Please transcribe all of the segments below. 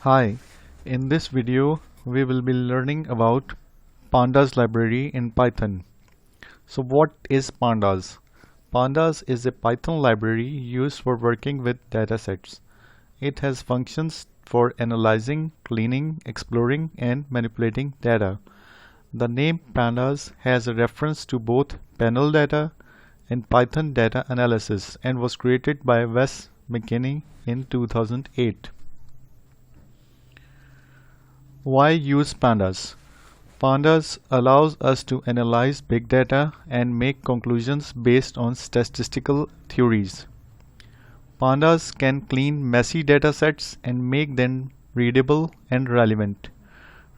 Hi, in this video we will be learning about Pandas library in Python. So what is Pandas? Pandas is a Python library used for working with datasets. It has functions for analyzing, cleaning, exploring and manipulating data. The name Pandas has a reference to both panel data and Python data analysis and was created by Wes McKinney in 2008. Why use pandas? Pandas allows us to analyze big data and make conclusions based on statistical theories. Pandas can clean messy datasets and make them readable and relevant.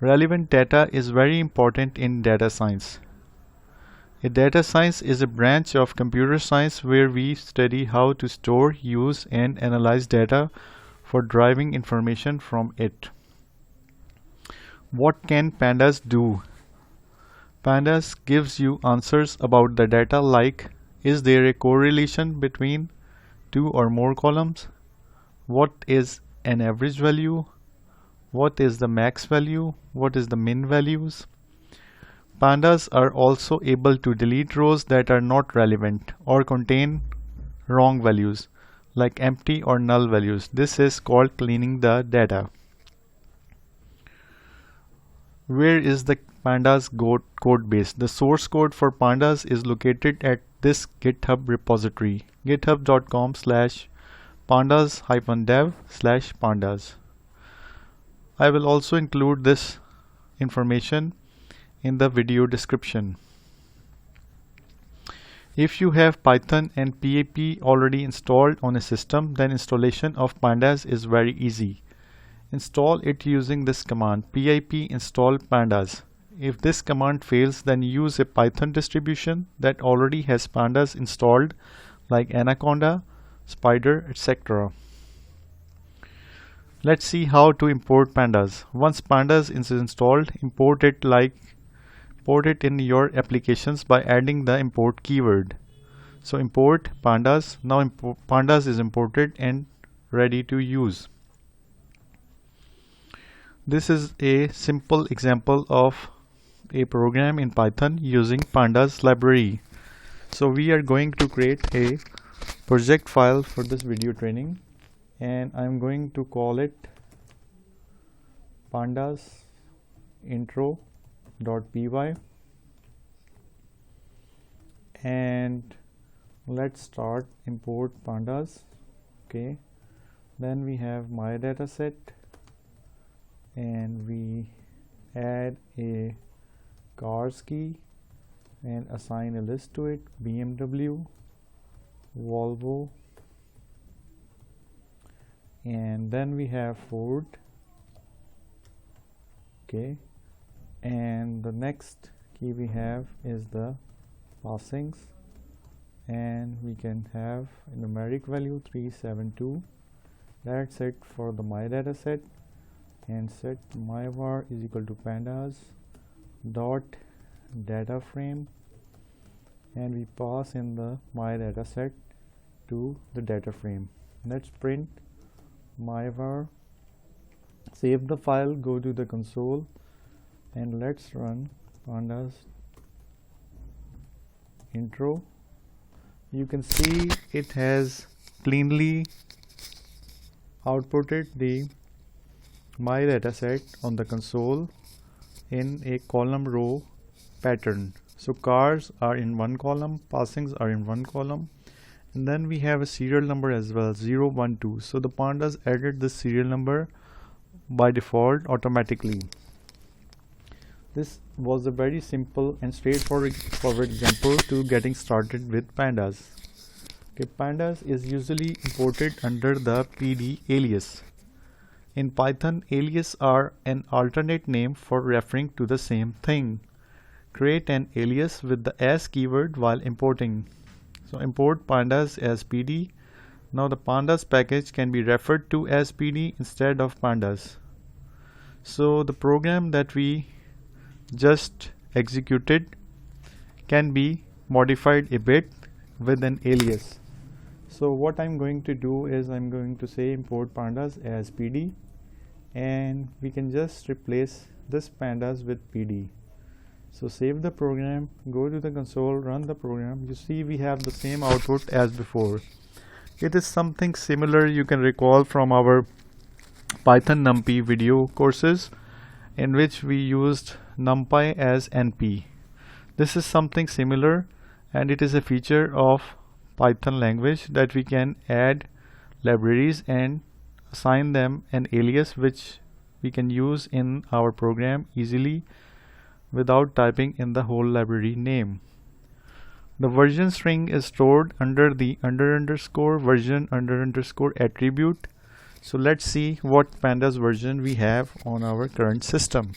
Relevant data is very important in data science. A data science is a branch of computer science where we study how to store, use, and analyze data for deriving information from it. What can pandas do? Pandas gives you answers about the data like, is there a correlation between two or more columns? What is an average value? What is the max value? What is the min values? Pandas are also able to delete rows that are not relevant or contain wrong values like empty or null values. This is called cleaning the data. Where is the pandas code base? The source code for pandas is located at this GitHub repository, github.com/pandas-dev/pandas. I will also include this information in the video description. If you have Python and PAP already installed on a system, then installation of pandas is very easy. Install it using this command, pip install pandas. If this command fails, then use a Python distribution that already has pandas installed like Anaconda, Spider, etc. Let's see how to import pandas. Once pandas is installed, import it in your applications by adding the import keyword. So import pandas. Now pandas is imported and ready to use. This is a simple example of a program in Python using pandas library. So we are going to create a project file for this video training and I'm going to call it pandas intro.py and let's start import pandas. Okay, then we have my dataset and we add a cars key and assign a list to it, BMW, Volvo, and then we have Ford. Okay, and the next key we have is the passings and we can have a numeric value 372. That's it for the my dataset. And set myvar is equal to pandas dot data frame and we pass in the my dataset to the data frame. Let's print myvar, save the file, go to the console and let's run pandas intro. You can see it has cleanly outputted the my dataset on the console in a column row pattern. So cars are in one column, passings are in one column, and then we have a serial number as well, 012. So the pandas added the serial number by default automatically. This was a very simple and straightforward example to getting started with pandas. Okay, pandas is usually imported under the PD alias. In Python, alias are an alternate name for referring to the same thing. Create an alias with the as keyword while importing. So import pandas as PD. Now the pandas package can be referred to as PD instead of pandas. So the program that we just executed can be modified a bit with an alias. So what I'm going to do is I'm going to say import pandas as PD and we can just replace this pandas with PD. So save the program, go to the console, run the program. You see we have the same output as before. It is something similar you can recall from our Python NumPy video courses, in which we used NumPy as NP. This is something similar, and it is a feature of Python language that we can add libraries and assign them an alias which we can use in our program easily without typing in the whole library name. The version string is stored under the __ version _ attribute. So let's see what pandas version we have on our current system.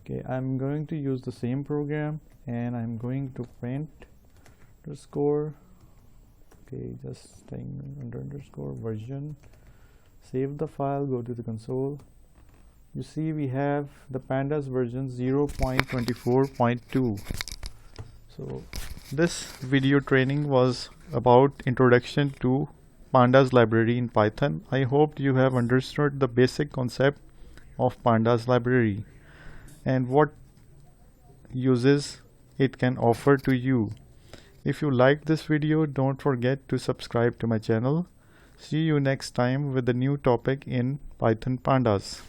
Okay, I'm going to use the same program and I'm going to print _ okay, just staying under _ version. Save the file, go to the console. You see we have the pandas version 0.24.2. So this video training was about introduction to pandas library in Python. I hope you have understood the basic concept of pandas library and what uses it can offer to you. If you like this video, don't forget to subscribe to my channel. See you next time with a new topic in Python pandas.